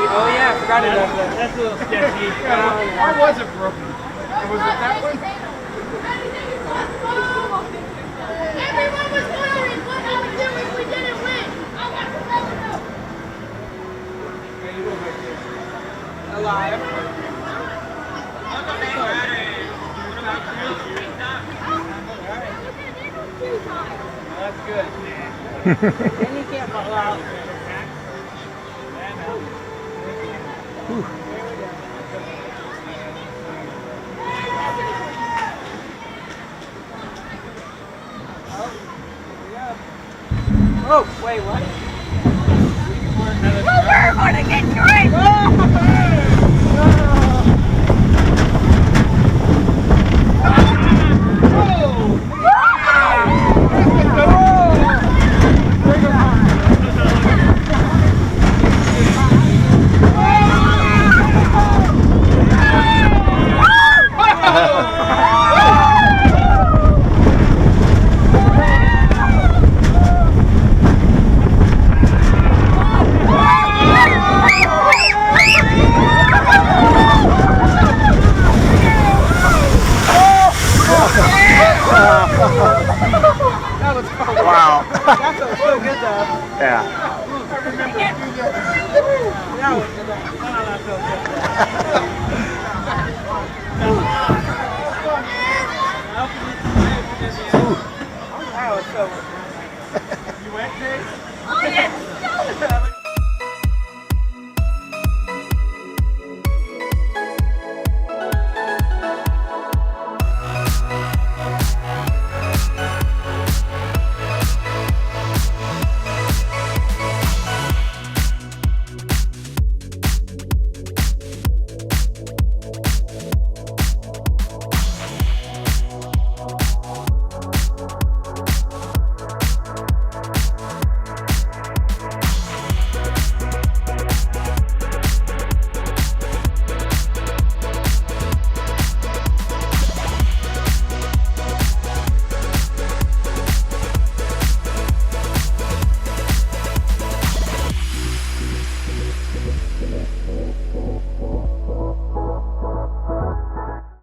Oh yeah, I forgot about that. That's a little sketchy. Or was it broken? Was it that one? Everyone was wondering what I would do if we didn't win. I want to know. Alive. That's good. Then you can't fall out. Oh, wait, what? We're going to get great! Wow. That felt so good though. Yeah. That was good. That felt good. That was so. You went, Jake? Oh, yes!